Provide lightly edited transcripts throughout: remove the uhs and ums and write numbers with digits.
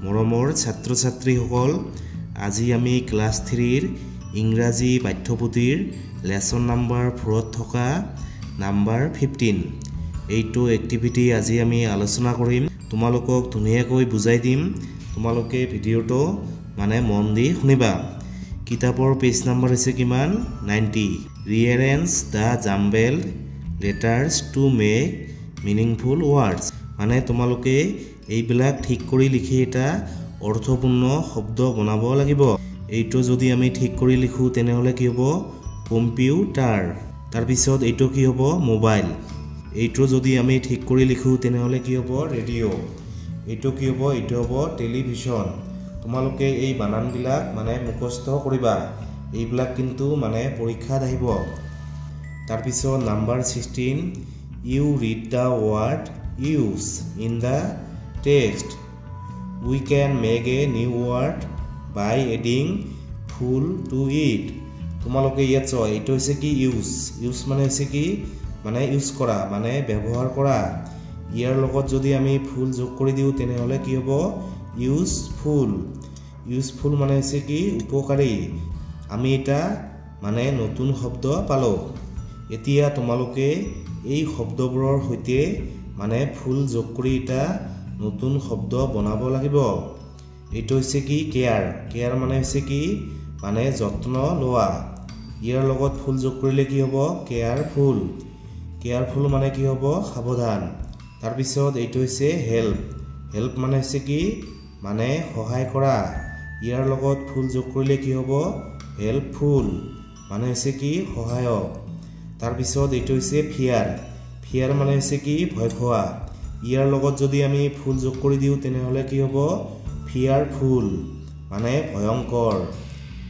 মৰমৰ ছাত্ৰ ছাত্ৰীসকল আজি আমি ক্লাছ 3 ৰ ইংৰাজী পাঠ্যপুথিৰ লেসন নাম্বাৰ 4 ত থকা নাম্বাৰ 15 এইটো এক্টিভিটি আজি আমি আলোচনা কৰিম তোমালোকক ধুনীয়াকৈ বুজাই দিম তোমালোকে ভিডিওটো মানে মন দি শুনিবা কিতাপৰ পেজ নাম্বাৰ আছে কিমান 90 rearrange the jumbled letters to make meaningful words মানে তোমালোকে এইবিলাক ঠিক কৰি লিখি এটা অৰ্থপূৰ্ণ শব্দ বনাব লাগিব এইটো যদি আমি ঠিক কৰি লিখো তেনেহলে কি হ'ব কম্পিউটাৰ তাৰ পিছত এইটো কি হ'ব মোবাইল এইটো যদি আমি ঠিক কৰি লিখো তেনেহলে কি হ'ব ৰেডিও এইটো কি হ'ব এইটো হ'ব টেলিভিছন তোমালোকে এই বানানবিলাক মানে মুখস্থ কৰিবা এইবিলাক কিন্তু মানে পৰীক্ষাত আহিব তাৰ পিছত number 16 you read the word use in the text we can make a new word by adding full to it তোমালোকে ইয়াত চাও এইটো হৈছে কি use মানে হৈছে কি মানে ইউজ কৰা মানে ব্যৱহাৰ কৰা ইয়াৰ লগত যদি আমি ফুল যোগ কৰি দিও তেনেহলে কি হ'ব ইউজফুল মানে হৈছে কি উপকাৰী আমি এটা মানে নতুন শব্দ পালো এতিয়া তোমালোকে এই শব্দবোৰৰ সৈতে মানে ফুল যোগ কৰি এটা নতুন শব্দ বনাব লাগিব এইটো হৈছে কি কেয়াৰ মানে হৈছে কি মানে যত্ন লোৱা ইয়াৰ লগত ফুল যোগ কৰিলে কি হ'ব কেয়াৰফুল মানে কি হ'ব সাৱধান তাৰ পিছত এইটো হৈছে হেল্প মানে হৈছে কি মানে সহায় কৰা ইয়াৰ লগত ফুল যোগ কৰিলে কি হ'ব হেল্পফুল মানে হৈছে কি সহায়ক তাৰ পিছত এইটো হৈছে ফিয়াৰ মানে হৈছে কি ভয় খোৱা ইয়াৰ লগত যদি আমি ফুল যোগ কৰি দিও তেনেহলে কি হ'ব ফিয়াৰফুল মানে ভয়ংকৰ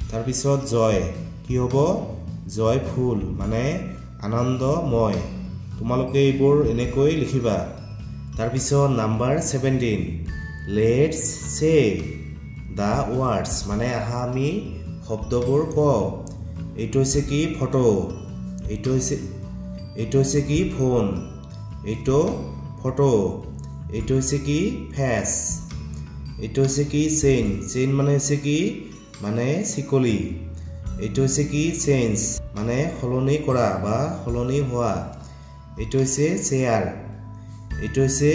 তাৰ পিছত জয় কি হ'ব জয়ফুল মানে আনন্দময় তোমালোকে এইবোৰ এনেকৈ লিখিবা তাৰ পিছত number 17 let's say the words মানে আহা আমি শব্দবোৰ কও এইটো হৈছে কি ফটো এইটো হৈছে কি ফোন এইটো ফটো এইটো হৈছে কি ফেস এইটো হৈছে কি চেইন মানে হৈছে কি মানে শিকলি এইটো হৈছে কি চেঞ্জ মানে সলনি কৰা বা সলনি হোৱা এইটো হৈছে চেয়াৰ এইটো হৈছে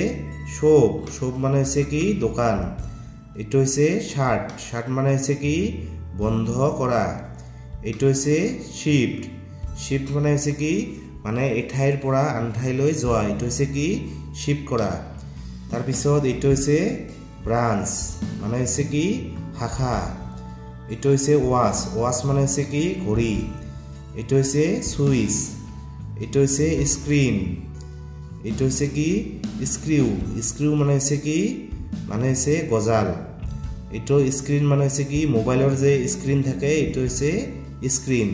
শপ মানে হৈছে কি দোকান এইটো হৈছে শাৰ্ট মানে হৈছে কি বন্ধ কৰা এইটো হৈছে শিফট মানে হৈছে কি মানে এঠাইৰ পৰা আন ঠাইলৈ যোৱা এইটো হৈছে কি শিফট কৰা তাৰ পিছত এইটো হৈছে ব্ৰাঞ্চ মানে হৈছে কি শাখা এইটো হৈছে ওয়াচ মানে হৈছে কি ঘড়ী এইটো হৈছে সুইচ এইটো হৈছে স্ক্রিন এইটো হৈছে কি স্ক্ৰু মানে হৈছে কি মানে হৈছে গজাল এইটো স্ক্ৰিন মানে হৈছে কি মোবাইলৰ যে স্ক্ৰিন থাকে এইটো হৈছে স্ক্ৰিন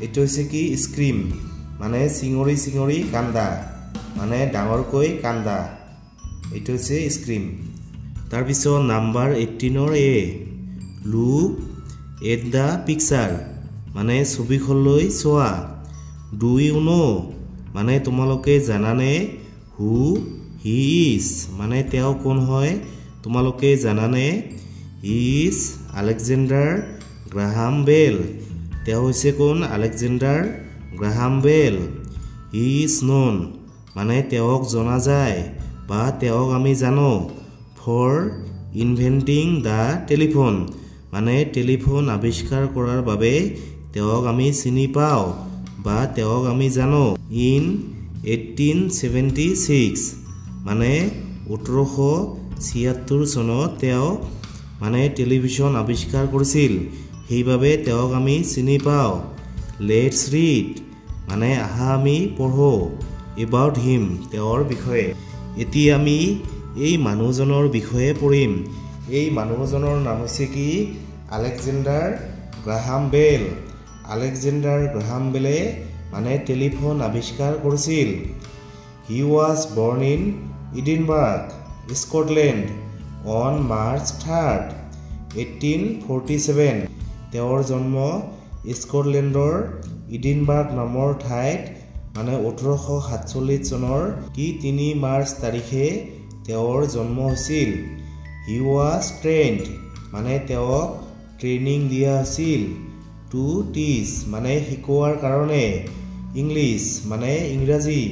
এইটো হৈছে কি স্ক্ৰিম মানে চিঙৰি কান্দা মানে ডাঙৰকৈ কান্দা এইটো হৈছে স্ক্ৰিম তাৰ পিছত নাম্বাৰ 18 ৰ এ লুক এট দা পিকচাৰ মানে ছবিখনলৈ চোৱা ডু ইউ নো মানে তোমালোকে জানানে হু হি ইজ মানে তেওঁ কোন হয় তোমালোকে জানানে he is Alexander Graham Bell তেওঁ হৈছে কোন Alexander Graham Bell he is known মানে তেওঁক জনা যায় বা তেওঁক আমি জানো ফৰ ইনভেন্টিং দা টেলিফোন মানে টেলিফোন আৱিষ্কাৰ কৰাৰ বাবে তেওঁক আমি চিনি পাওঁ বা তেওঁক আমি জানো ইন 1876 মানে 1876 চনত তেওঁ মানে টেলিভিছন আৱিষ্কাৰ কৰিছিল সেইবাবে তেওঁক আমি চিনি পাওঁ লেটস ৰিড মানে আহা আমি পঢ়ো এবাউট হিম তেওঁৰ বিষয়ে এতিয়া আমি এই মানুহজনৰ বিষয়ে পঢ়িম এই মানুহজনৰ নাম হৈছে কি আলেকজেণ্ডাৰ গ্ৰাহাম বেলে মানে টেলিফোন আৱিষ্কাৰ কৰিছিল he was born in Edinburgh Scotland on March 3 1847 তেওঁৰ জন্ম স্কটলেণ্ডৰ এডিনবাৰ্গ নামৰ ঠাইত মানে 1847 চনৰ 3 মাৰ্চ তাৰিখে তেওঁৰ জন্ম হৈছিল হি ৱাজ ট্ৰেইনড মানে তেওঁক ট্ৰেইনিং দিয়া আছিল টু টিচ মানে শিকোৱাৰ কাৰণে ইংলিছ মানে ইংৰাজী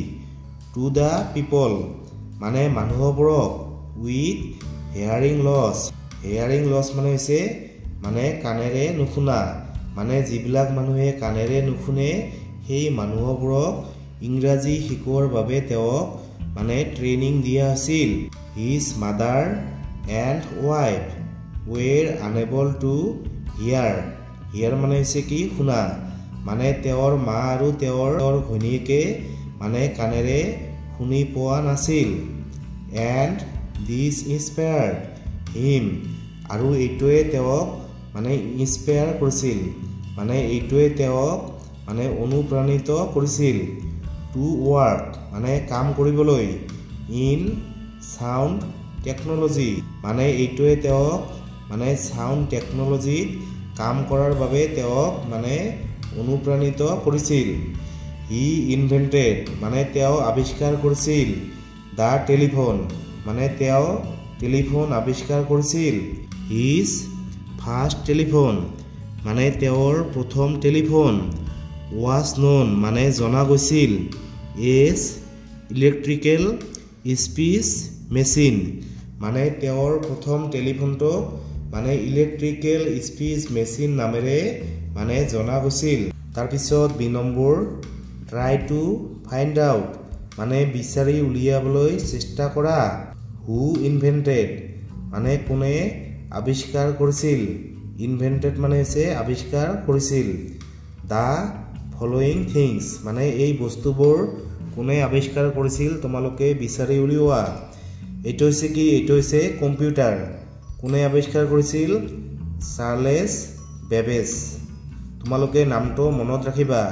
টু দ্য পিপল মানে মানুহবোৰক উইথ হেয়াৰিং লছ মানে হৈছে মানে কাণেৰে নুশুনা মানে যিবিলাক মানুহে কাণেৰে নুশুনে সেই মানুহবোৰক ইংৰাজী শিকোৱাৰ বাবে তেওঁক মানে ট্ৰেইনিং দিয়া আছিল his mother and wife were unable to hear মানে হৈছে কি শুনা মানে তেওঁৰ মা আৰু তেওঁৰ ঘৈণীয়েকে মানে কাণেৰে শুনি পোৱা নাছিল এণ্ড দিছ ইনস্পায়াৰ্ড হিম আৰু এইটোৱে তেওঁক মানে ইনস্পায়াৰ কৰিছিল মানে এইটোৱে তেওঁক মানে অনুপ্ৰাণিত কৰিছিল টু ৱাৰ্ক মানে কাম কৰিবলৈ ইন সাউণ্ড টেকন'লজি মানে এইটোৱে তেওঁক মানে সাউণ্ড টেকন'লজিত কাম কৰাৰ বাবে তেওঁক মানে অনুপ্ৰাণিত কৰিছিল হি ইনভেণ্টেড মানে তেওঁ আৱিষ্কাৰ কৰিছিল দ্য টেলিফোন মানে তেওঁ টেলিফোন আৱিষ্কাৰ কৰিছিল হিজ ফাৰ্ষ্ট টেলিফোন মানে তেওঁৰ প্ৰথম টেলিফোন ৱাজ ন'ন মানে জনা গৈছিল এজ ইলেক্ট্ৰিকেল স্পীচ মেচিন মানে তেওঁৰ প্ৰথম টেলিফোনটো মানে ইলেক্ট্ৰিকেল স্পীচ মেচিন নামেৰে মানে জনা গৈছিল তাৰপিছত ২ number try to find out মানে বিচাৰি উলিয়াবলৈ চেষ্টা কৰা হু ইনভেণ্টেড মানে কোনে আৱিষ্কাৰ কৰিছিল ইনভেণ্টেড মানে হৈছে আৱিষ্কাৰ কৰিছিল দ্য ফলোয়িং থিংছ মানে এই বস্তুবোৰ কোনে আৱিষ্কাৰ কৰিছিল তোমালোকে বিচাৰি উলিওৱা এইটো হৈছে কি এইটো হৈছে কম্পিউটাৰ কোনে আৱিষ্কাৰ কৰিছিল চাৰ্লেছ বেবেজ তোমালোকে নামটো মনত ৰাখিবা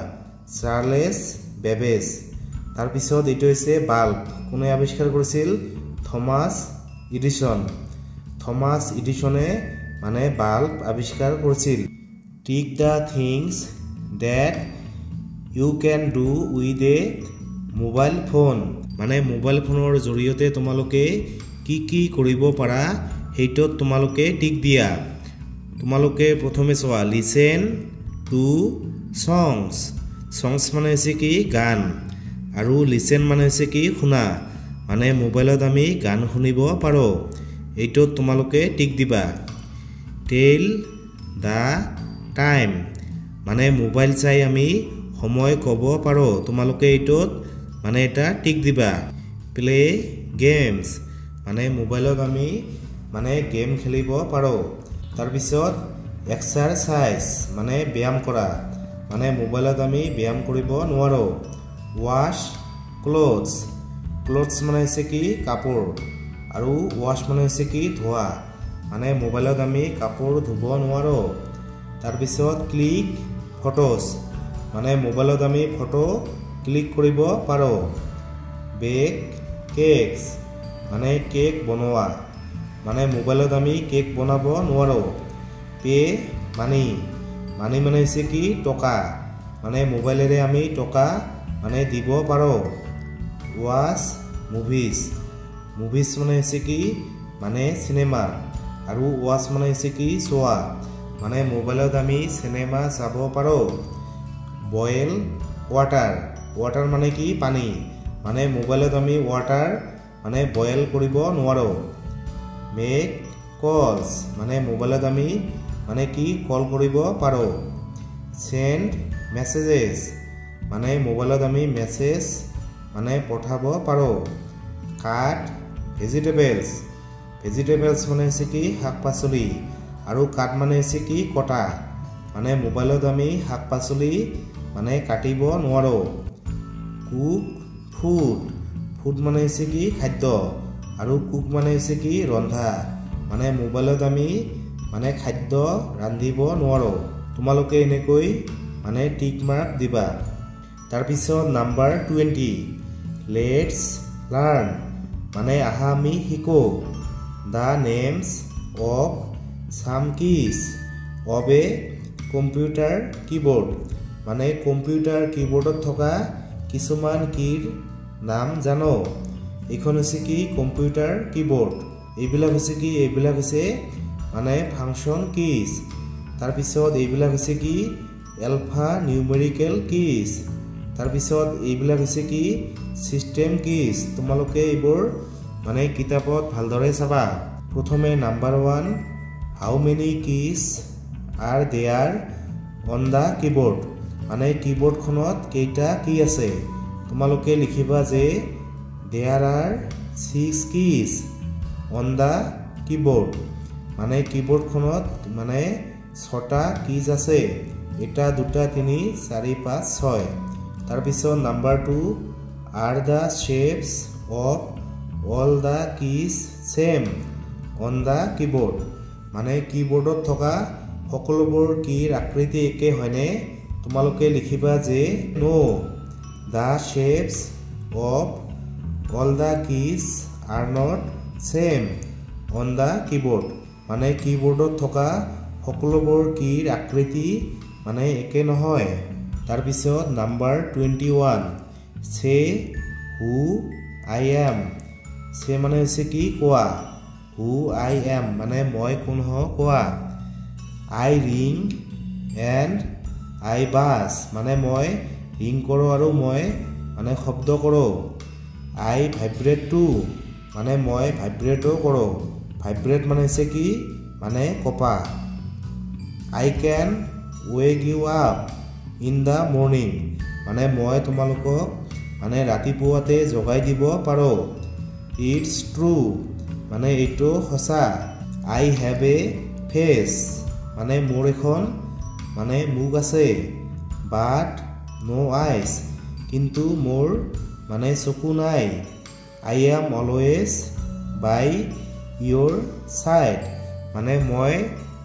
চাৰ্লেছ বেবেজ তাৰপিছত এইটো হৈছে বাল্ব কোনে আৱিষ্কাৰ কৰিছিল থমাছ ইডিছনে মানে বাল্ব আৱিষ্কাৰ কৰিছিল take the things that you can do with a mobile phone মানে মোবাইল ফোনৰ জৰিয়তে তোমালোকে কি কৰিব পাৰা সেইটোত তোমালোকে টিক দিয়া তোমালোকে প্ৰথমে চোৱা লিসেন টু সংছ মানে হৈছে কি গান আৰু লিসেন মানে হৈছে কি শুনা মানে মোবাইলত আমি গান শুনিব পাৰোঁ এইটোত তোমালোকে টিক দিবা টেল দ্য টাইম মানে মোবাইল চাই আমি সময় ক'ব পাৰোঁ তোমালোকে এইটোত মানে এটা টিক দিবা প্লে গেমছ মানে মোবাইলত আমি মানে গেম খেলিব পাৰোঁ তাৰপিছত এক্সাৰচাইজ মানে ব্যায়াম কৰা মানে মোবাইলত আমি ব্যায়াম কৰিব নোৱাৰোঁ ৱাশ ক্লথছ মানে হৈছে কি কাপোৰ আৰু ৱাশ মানে হৈছে কি ধোৱা মানে মোবাইলত আমি কাপোৰ ধুব নোৱাৰোঁ তাৰপিছত ক্লিক ফটোজ মানে মোবাইলত আমি ফটো ক্লিক কৰিব পাৰোঁ বেক কেকছ মানে কেক বনোৱা মানে মোবাইলত আমি কেক বনাব নোৱাৰোঁ পে মানি মানে হৈছে কি টকা মানে মোবাইলেৰে আমি টকা মানে দিব পাৰোঁ ৱাচ মুভিজ মানে হৈছে কি মানে চিনেমা আৰু ৱাচ মানে হৈছে কি চোৱা মানে মোবাইলত আমি চিনেমা চাব পাৰোঁ বইল ৱাটাৰ মানে কি পানী মানে মোবাইলত আমি ৱাটাৰ মানে বইল কৰিব নোৱাৰোঁ মেক কলছ মানে মোবাইলত আমি মানে কি কল কৰিব পাৰোঁ সেন্ড মেছেজেছ মানে মোবাইলত আমি মেছেজ মানে পঠাব পাৰোঁ কাট ভেজিটেবলছ মানে হৈছে কি শাক পাচলি আৰু কাট মানে হৈছে কি কটা মানে মোবাইলত আমি শাক পাচলি মানে কাটিব নোৱাৰোঁ কুক ফুড মানে হৈছে কি খাদ্য আৰু কুক মানে হৈছে কি ৰন্ধা মানে মোবাইলত আমি মানে খাদ্য ৰান্ধিব নোৱাৰোঁ তোমালোকে এনেকৈ মানে টিক মাৰ্ক দিবা তাৰপিছত নাম্বাৰ 20 লেটছ লাৰ্ণ মানে আহা আমি শিকো the names of some keys of A computer keyboard মানে কম্পিউটাৰ কিবৰ্ডত থকা কিছুমান কীৰ নাম জানো এইখন হৈছে কি কম্পিউটাৰ কিবৰ্ড এইবিলাক হৈছে কি এইবিলাক হৈছে মানে ফাংচন কিজ তাৰ পিছত এইবিলাক হৈছে কি এলফা নিউমেৰিকেল কিজ তাৰ পিছত এইবিলাক হৈছে কি সিস্টেম কিজ তোমালোকে এইবোৰ মানে কিতাপত ভালদৰে চাবা প্ৰথমে number 1 how many keys are there on the keyboard মানে কিবোৰ্ডখনত কেইটা কি আছে তোমালোকে লিখিবা যে there are 6 keys on the keyboard মানে কিবোৰ্ডখনত মানে 6টা কিজ আছে এটা দুটা 3 4 5 6 তাৰ পিছত number 2 are the shapes of all the keys same on the keyboard মানে কিবোৰ্ডত থকা সকলোবোৰ কিৰ আকৃতি একে হয়নে তোমালোকে লিখিবা যে নো দা shapes of all the keys are not same on the keyboard মানে কিবোৰ্ডত থকা সকলোবোৰ কিৰ আকৃতি মানে একে নহয় তাৰ পিছত নাম্বাৰ 21 সে হু আই এম সে মানে হৈছে কি কোৱা হু আই এম মানে মই কোন হ কোৱা আই ৰিং এণ্ড আই বাছ মানে মই ৰিং কৰোঁ আৰু মই মানে শব্দ কৰোঁ আই ভাইব্ৰেট টু মানে মই ভাইব্ৰেটো কৰোঁ ভাইব্ৰেট মানে হৈছে কি মানে কপা I can wake you up in the morning মানে মই তোমালোকক মানে ৰাতিপুৱাতে জগাই দিব পাৰোঁ ইটছ ট্ৰু মানে এইটো সঁচা আই হেভ এ ফেচ মানে মোৰ এখন মানে মুখ আছে বাট নো আইজ কিন্তু মোৰ মানে চকু নাই I am always by your side মানে মই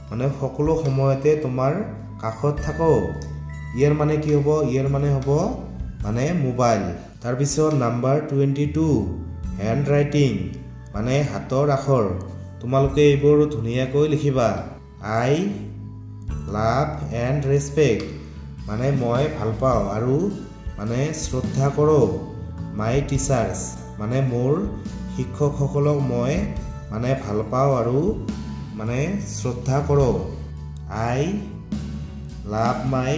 মানে সকলো সময়তে তোমাৰ কাষত থাকোঁ ইয়াৰ মানে কি হ'ব ইয়াৰ মানে হ'ব মানে মোবাইল তাৰপিছত নাম্বাৰ 22 হেণ্ড ৰাইটিং মানে হাতৰ আখৰ তোমালোকে এইবোৰ ধুনীয়াকৈ লিখিবা আই লাভ এণ্ড ৰেছপেক্ট মানে মই ভাল পাওঁ আৰু মানে শ্ৰদ্ধা কৰোঁ মাই টিচাৰ্ছ মানে মোৰ শিক্ষকসকলক মই মানে ভাল পাওঁ আৰু মানে শ্ৰদ্ধা কৰোঁ I love my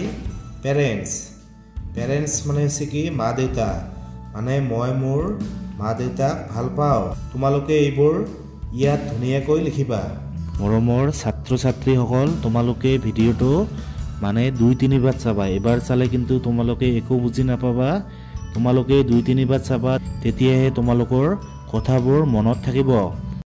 parents parents মানে হৈছে কি মা দেউতা মানে মই মোৰ মা দেউতাক ভাল পাওঁ তোমালোকে এইবোৰ ইয়াত ধুনীয়াকৈ লিখিবা মৰমৰ ছাত্ৰ ছাত্ৰীসকল তোমালোকে ভিডিঅ'টো মানে 2-3 বাৰ চাবা এবাৰ চালে কিন্তু তোমালোকে একো বুজি নাপাবা তোমালোকে 2-3 বাৰ চাবা তেতিয়াহে তোমালোকৰ কথাবোৰ মনত থাকিব